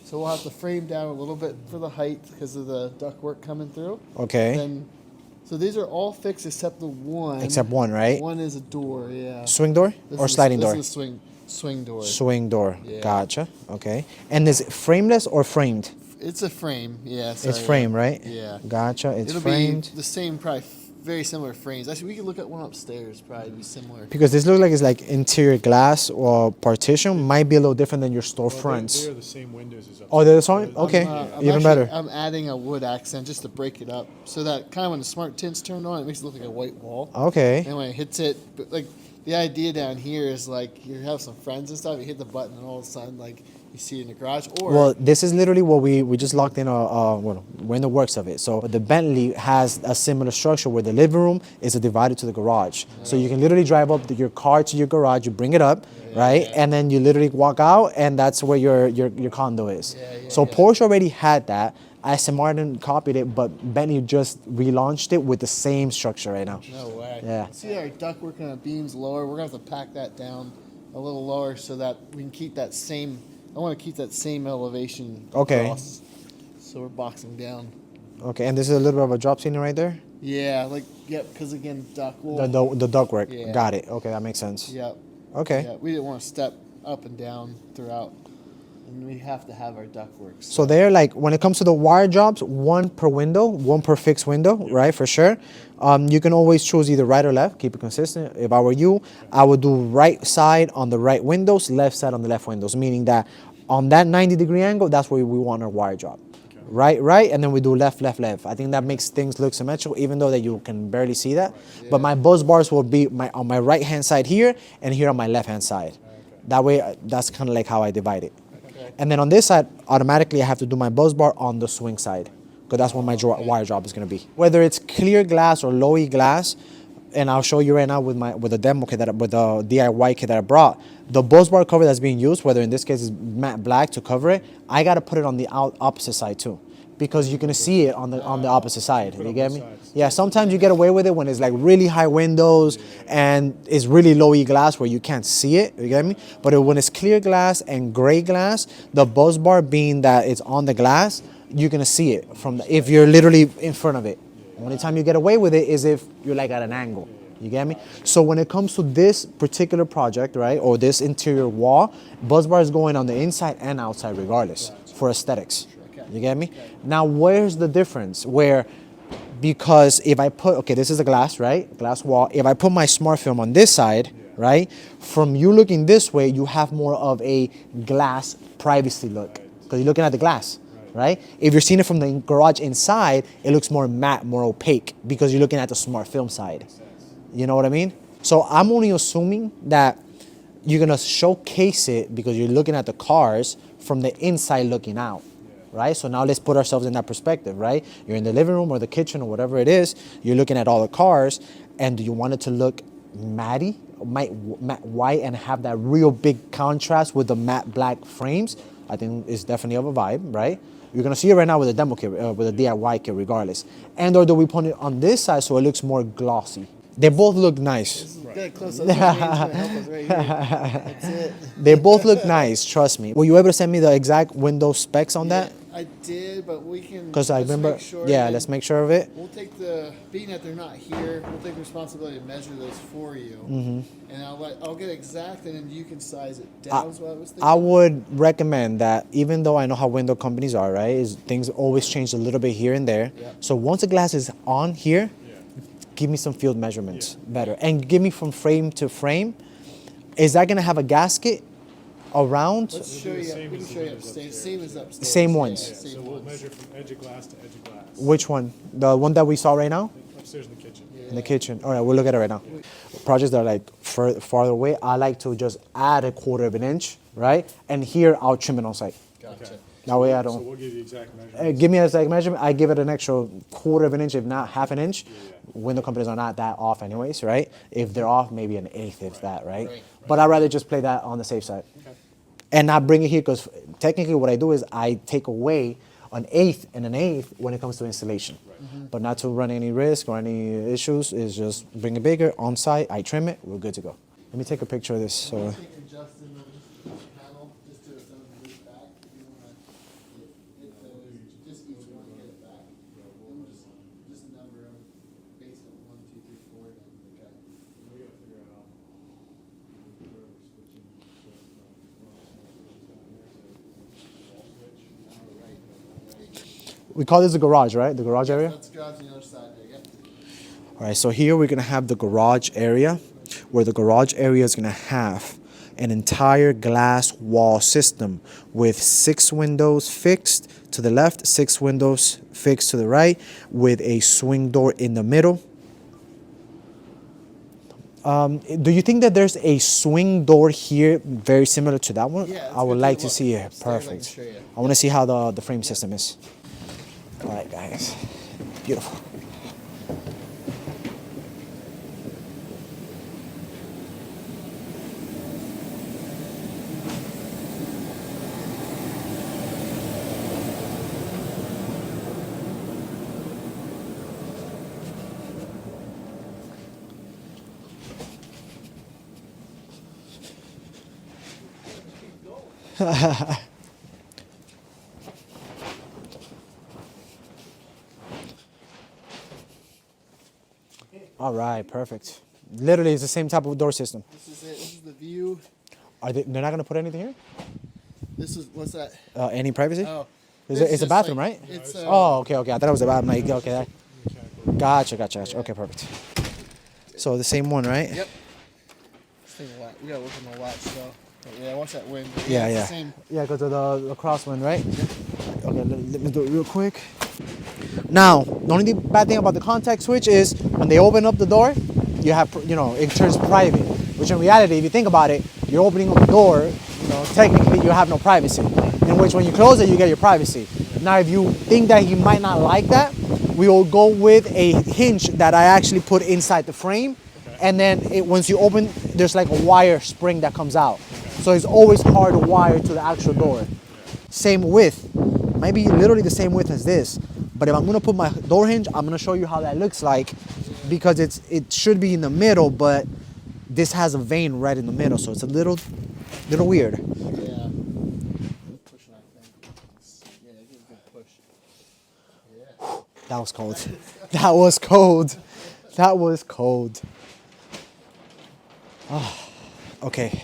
So we'll have to frame down a little bit for the height because of the ductwork coming through. Okay. Then, so these are all fixed except the one. Except one, right? One is a door, yeah. Swing door or sliding door? This is a swing door. Swing door. Yeah. Gotcha. Okay. And is it frameless or framed? It's a frame, yeah. It's framed, right? Yeah. Gotcha. It's It'll framed. be the same, probably very similar frames. Actually, we could look at one upstairs, probably be similar. Because this looks like it's like interior glass or partition. Might be a little different than your storefronts. They're the same windows as upstairs. Oh, they're the same? Okay. Even better. I'm adding a wood accent just to break it up so that kind of when the smart tints turn on, it makes it look like a white wall. Okay. And when it hits it, but like the idea down here is like you have some friends and stuff, you hit the button and all of a sudden like you see it in the garage. Or Well, this is literally what we just locked in. We're in the works of it. So the Bentley has a similar structure where the living room is divided to the garage. Yeah. So you can literally drive up your car to your garage, you bring it up, right, and then you literally walk out, and that's where your condo is. So Porsche already had that. Aston Martin copied it, but Bentley just relaunched it with the same structure right now. No way. Yeah. See our ductwork and the beams lower. We're gonna have to pack that down a little lower so that we can keep that same. I want to keep that same elevation. Okay. Across, so we're boxing down. Okay, and this is a little bit of a drop ceiling right there. Yeah, like because again, duct. The ductwork. Yeah. Got it. Okay, that makes sense. Yep. Okay. Yeah, we didn't want to step up and down throughout, and we have to have our ductwork. So they're like, when it comes to the wire jobs, one per window, one per fixed window, right, for sure. You can always choose either right or left, keep it consistent. If I were you, I would do right side on the right windows, left side on the left windows, meaning that on that 90-degree angle, that's where we want our wire job. Okay. Right, and then we do left, left, left. I think that makes things look symmetrical, even though that you can barely see that. Right. Yeah. But my buzz bars will be on my right-hand side here, and here on my left-hand side. Okay. That way, that's kind of like how I divide it. And then on this side, automatically I have to do my buzz bar on the swing side, because that's where my wire job is going to be. Whether it's clear glass or low E glass, and I'll show you right now with the demo kit with the DIY kit that I brought, the buzz bar cover that's being used, whether in this case is matte black to cover it, I got to put it on the opposite side too, because you're gonna see it on the opposite side. You get me? Yeah. Sometimes you get away with it when it's like really high windows and it's really low E glass where you can't see it. You get me? But when it's clear glass and gray glass, the buzz bar being that it's on the glass, you're gonna see it if you're literally in front of it. The only time you get away with it is if you're like at an angle. You get me? So when it comes to this particular project, right, or this interior wall, buzz bar is going on the inside and outside regardless for aesthetics. You get me? Now, where's the difference? Because if I put, okay, this is a glass, right? Glass wall. If I put my smart film on this side, right, from you looking this way, you have more of a glass privacy look because you're looking at the glass. Right? If you're seeing it from the garage inside, it looks more matte, more opaque because you're looking at the smart film side. You know what I mean? So I'm only assuming that you're gonna showcase it because you're looking at the cars from the inside looking out, right? So now let's put ourselves in that perspective, right? You're in the living room or the kitchen or whatever it is, you're looking at all the cars, and do you want it to look matte white and have that real big contrast with the matte black frames? I think it's definitely of a vibe, right? You're gonna see it right now with the demo kit, with the DIY kit regardless. And or do we put it on this side so it looks more glossy? They both look nice. Good close up. Right That's it. They both look nice, trust me. Were you able to send me the exact window specs on that? I did, but we can. Because I remember, let's make sure of it. We'll take being that they're not here, we'll take responsibility to measure those for you. And I'll get exact, and then you can size it down. Is what I was thinking. I would recommend that, even though I know how window companies are, right? Things always change a little bit here and there. Yeah. So once the glass is on here, give me some field measurements better, and give me from frame to frame. Is that gonna have a gasket around? Let's show you. We can show you upstairs. Same as upstairs. Same ones. Yeah, so we'll measure from edge of glass to edge of glass. Which one? The one that we saw right now? Upstairs in the kitchen. In the kitchen. All right, we'll look at it right now. Projects that are like farther away, I like to just add a 1/4 of an inch, right? And here I'll trim it on site. Gotcha. Okay. That way I don't. So we'll give you exact measurements. Give me an exact measurement. I give it an extra 1/4 of an inch, if not half an inch. Window companies are not that off anyways, right? If they're off, maybe an eighth, if that, right? But I'd rather just play that on the safe side. Okay. And not bring it here, because technically what I do is I take away an eighth and an eighth when it comes to installation. Right. But not to run any risk or any issues, is just bring it bigger, on site, I trim it, we're good to go. Let me take a picture of this. So. We call this the garage, right? The garage area? Let's go to the other side there. Yep. All right, so here we're gonna have the garage area, where the garage area is gonna have an entire glass wall system with 6 windows fixed to the left, 6 windows fixed to the right, with a swing door in the middle. Do you think that there's a swing door here very similar to that one? Yeah, I would let's like go to take a see look. it. Upstairs, I can Perfect. show you. I want to see how the frame system is. All right, guys. Beautiful. All right, perfect. Literally, it's the same type of door system. This is it. This is the view. They're not gonna put anything here? This is, what's that? Any privacy? Oh. It's this a is bathroom, like- right? It's, Oh, okay. I thought it was a bathroom. Like, okay. Mechanical. Gotcha. Okay, perfect. So the same one, right? Yep. This thing, we gotta look on the watch, so. Yeah, watch that wind. Yeah. It's the same. Yeah, because of the crosswind, right? Okay, let me do it real quick. Now, the only bad thing about the contact switch is when they open up the door, you have, it turns private. Which in reality, if you think about it, you're opening up the door, technically you have no privacy. In which when you close it, you get your privacy. Now, if you think that he might not like that, we will go with a hinge that I actually put inside the frame. And then once you open, there's like a wire spring that comes out. So it's always hard to wire to the actual door. Same width, maybe literally the same width as this. But if I'm gonna put my door hinge, I'm gonna show you how that looks like, because it should be in the middle, but this has a vein right in the middle, so it's a little weird. Yeah. Pushing, I think. Yeah, give it a good push. Yeah. That was cold. That was cold. That was cold. Oh, okay.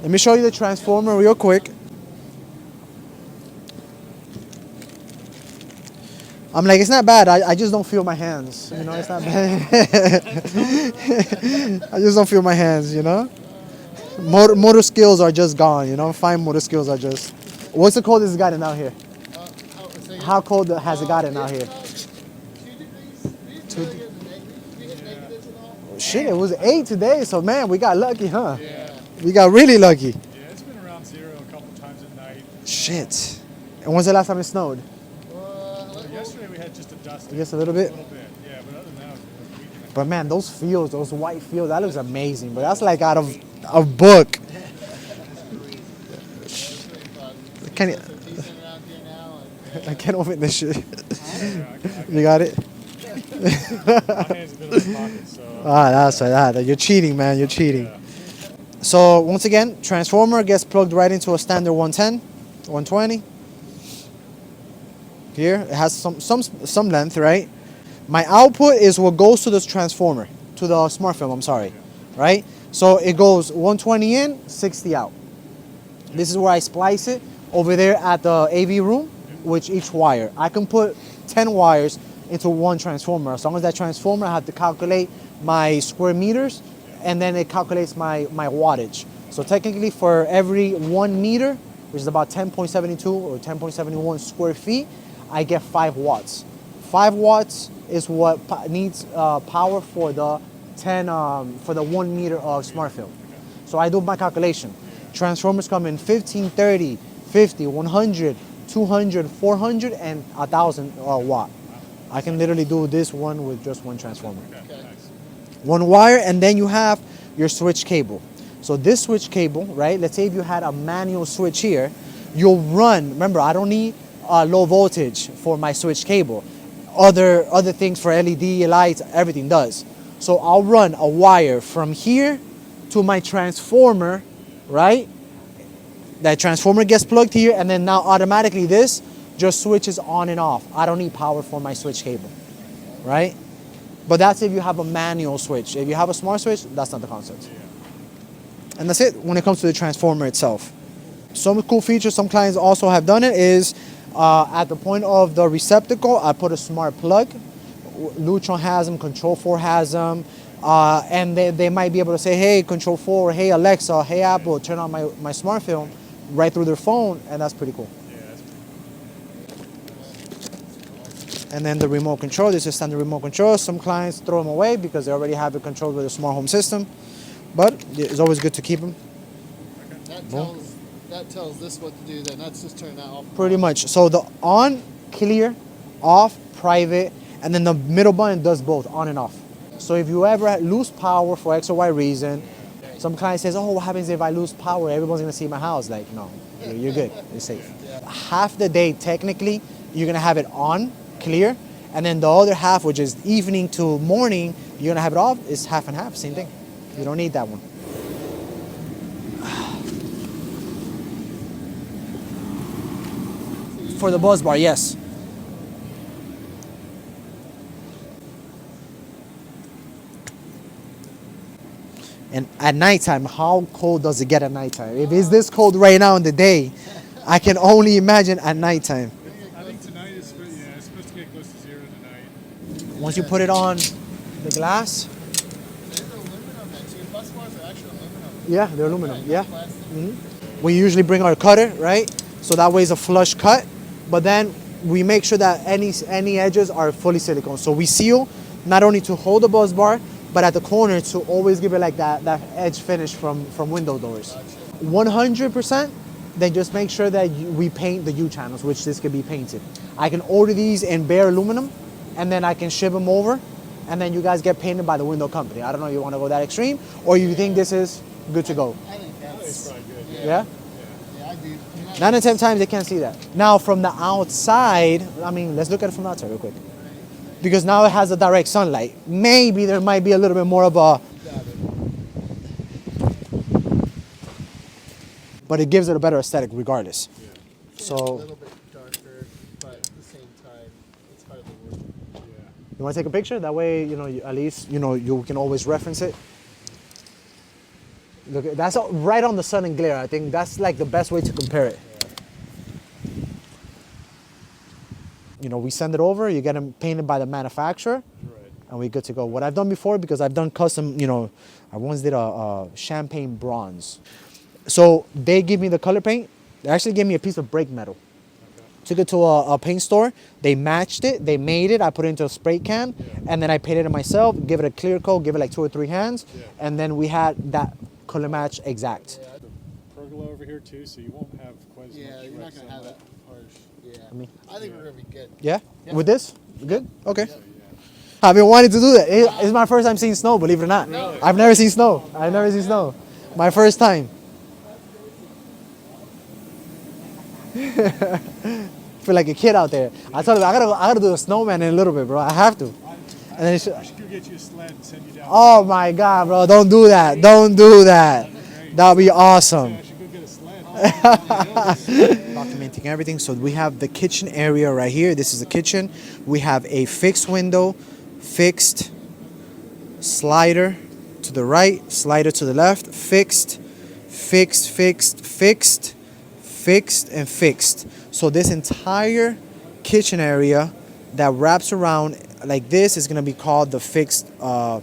Let me show you the transformer real quick. I'm like, it's not bad. I just don't feel my hands. It's not bad. I just don't feel my hands, Motor skills are just gone, Fine motor skills are just... What's the coldest it's gotten out here? How cold has it gotten out here? 2 degrees. We hit negatives and all. Shit, it was 8 today, so man, we got lucky, huh? Yeah. We got really lucky. Yeah, it's been around 0 a couple times at night. Shit. And when's the last time it snowed? Yesterday we had just a dusting. Just a little bit? A little bit, yeah. But other than that, it was a weekend. But man, those fields, those white fields, that looks amazing. But that's like out of a book. I can't open this shit. You got it? My hands have been in my pocket, so. That's right. You're cheating, man. You're cheating. Yeah. So once again, transformer gets plugged right into a standard 110, 120. Here, it has some length, right? My output is what goes to this transformer, to the smart film, I'm sorry, right? So it goes 120 in, 60 out. This is where I splice it over there at the AV room, with each wire. I can put 10 wires into one transformer. As long as that transformer, I have to calculate my square meters, and then it calculates my wattage. So technically for every 1 meter, which is about 10.72 or 10.71 square feet, I get 5 watts. 5 watts is what needs power for the 1 meter of smart film. So I do my calculation. Transformers come in 15, 30, 50, 100, 200, 400, and 1,000 watt. I can literally do this one with just one transformer. Okay, nice. One wire, and then you have your switch cable. So this switch cable, right? Let's say if you had a manual switch here, you'll run. Remember, I don't need low voltage for my switch cable. Other things for LED lights, everything does. So I'll run a wire from here to my transformer, right? That transformer gets plugged here, and then now automatically this just switches on and off. I don't need power for my switch cable, right? But that's if you have a manual switch. If you have a smart switch, that's not the concept. And that's it when it comes to the transformer itself. Some cool features some clients also have done it is at the point of the receptacle, I put a smart plug. Lutron has them, Control 4 has them, and they might be able to say, hey, Control 4, hey, Alexa, hey, Apple, turn on my smart film right through their phone, and that's pretty cool. Yeah, that's And then the remote control, this is standard remote control. Some clients throw them away because they already have it controlled with a smart home system, but it's always good to keep them. That tells this what to do. Then that's just turn that off. Pretty much. So the on, clear, off, private, and then the middle button does both, on and off. So if you ever lose power for X or Y reason, some client says, oh, what happens if I lose power? Everyone's gonna see my house. Like, no, you're good, you're safe. Half the day, technically, you're gonna have it on, clear, and then the other half, which is evening to morning, you're gonna have it off, it's half and half, same thing. You don't need that one. For the buzz bar, yes. And at nighttime, how cold does it get at nighttime? If it's this cold right now in the day, I can only imagine at nighttime. I think tonight is it's supposed to get close to 0 tonight. Once you put it on the glass, There's aluminum too. Bus bars are actually aluminum. yeah, they're aluminum, yeah. Plastic. We usually bring our cutter, right? So that way it's a flush cut, but then we make sure that any edges are fully silicone. So we seal not only to hold the buzz bar, but at the corner to always give it like that edge finish from window doors. 100%, then just make sure that we paint the U channels, which this could be painted. I can order these in bare aluminum, and then I can ship them over, and then you guys get painted by the window company. I don't know if you want to go that extreme, or you think this is good to go. I think It's that's. probably good. Yeah? Yeah, I do. 9 out of 10 times they can't see that. Now from the outside, I mean, let's look at it from the outside real quick. Because now it has a direct sunlight. Maybe there might be a little bit more of a, but it gives it a better aesthetic regardless. Yeah. A So, little bit darker, but at the same time, it's hardly worth it. Yeah. you want to take a picture? That way, at least, you can always reference it. Look, that's right on the sun and glare. I think that's like the best way to compare it. We send it over, you get them painted by the manufacturer, Right. and we're good to go. What I've done before, because I've done custom, I once did a champagne bronze. So they give me the color paint. They actually gave me a piece of brake metal. Okay. Took it to a paint store. They matched it. They made it. I put it into a spray can, and then I painted it myself. Give it a clear coat. Give it like 2 or 3 hands, and then we had that color match exact. The pergola over here too, so you won't have quite as much. Yeah, you're not direct gonna have sunlight. that harsh. Yeah. mean- I think we're gonna be good. Yeah? With this? Good? Okay. So, yeah. I've been wanting to do that. It's my first time seeing snow, believe it or not. I've never seen snow. I've never seen snow. My first time. Feel like a kid out there. I told him I gotta do a snowman in a little bit, bro. I have to. And then it I should go get you a sled and send you down. oh my God, bro! Don't do that. Don't do that. That'll be awesome. I should go get a sled. Documenting everything. So we have the kitchen area right here. This is the kitchen. We have a fixed window, fixed slider to the right, slider to the left, fixed, fixed, fixed, fixed, fixed, and fixed. So this entire kitchen area that wraps around like this is gonna be called the fixed, all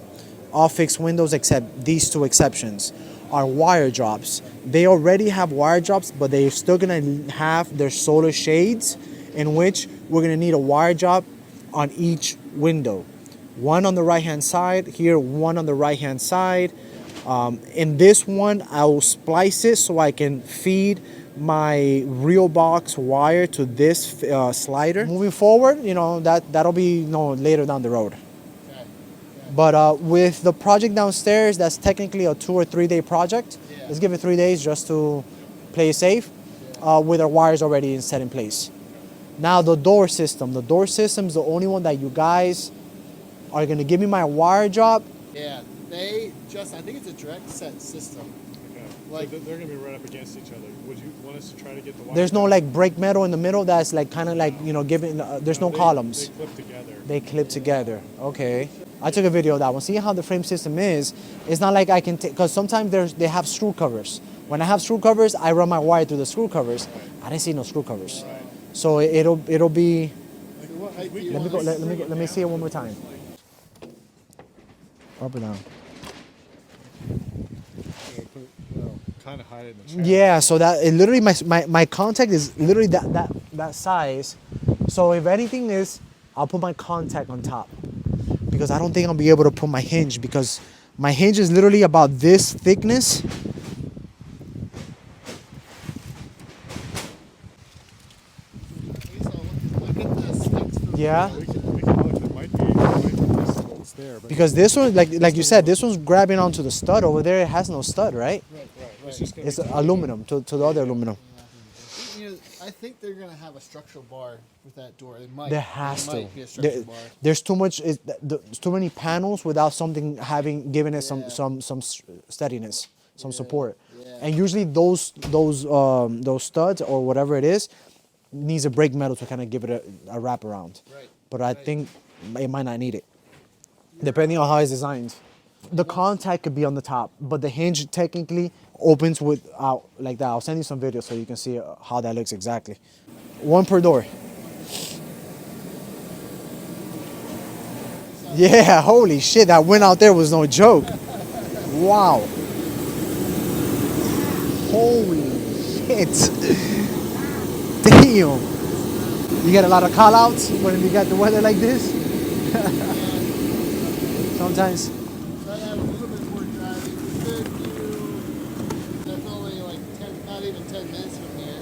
fixed windows except these 2 exceptions are wire drops. They already have wire drops, but they're still gonna have their solar shades, in which we're gonna need a wire drop on each window. One on the right hand side, here one on the right hand side. In this one, I will splice it so I can feed my real box wire to this slider. Moving forward, that'll be later down the road. But with the project downstairs, that's technically a 2 or 3 day project. Yeah. Let's give it 3 days just to play it safe with our wires already set in place. Now the door system. The door system is the only one that you guys are going to give me my wire drop. Yeah, I think it's a direct set system. Okay. Like- So they're going to be right up against each other. Would you want us to try to get the wire? There's no down? like brake metal in the middle that's like kind of like, giving, there's no columns. They clip together. They clip together. Okay. I took a video of that one. See how the frame system is. It's not like I can take, because sometimes they have screw covers. When I have screw covers, I run my wire through the screw covers. I didn't see no screw covers. So it'll be, Like, what height do you let me want go, this? let me see it one more time. Up or down? Kind of hide it in the channel. Yeah, so that it literally my contact is literally that size. So if anything is, I'll put my contact on top because I don't think I'll be able to put my hinge because my hinge is literally about this thickness. Lisa, look at this. Thanks for Yeah, We can look. There might be this bolts there, but because this one, like you said, this one's grabbing onto the stud over there. It has no stud, right? it's just gonna It's be aluminum to the other aluminum. You know, I think they're gonna have a structural bar with that door. It might. There has it to. might be a structural bar. There's too much. There's too many panels without something giving it Yeah. some steadiness, some support. yeah. And usually those studs or whatever it is needs a brake metal to kind of give it a wrap around. Right, But I right. think it might not need it, depending on how it's designed. The contact could be on the top, but the hinge technically opens like that. I'll send you some videos so you can see how that looks exactly. One per door. Yeah, holy shit, that wind out there was no joke. Wow. Holy shit. Damn. You get a lot of call outs when you got the weather like this? Sometimes. So I have a little bit more driving. We could do definitely like 10, not even 10 minutes from here.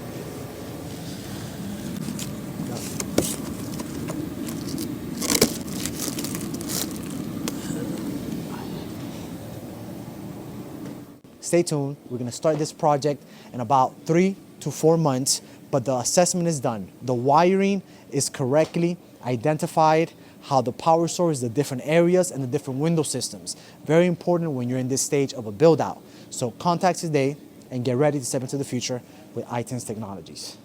Stay tuned. We're gonna start this project in about 3 to 4 months, but the assessment is done. The wiring is correctly identified, how the power source, the different areas, and the different window systems. Very important when you're in this stage of a build out. So contact today and get ready to step into the future with iTints Technologies.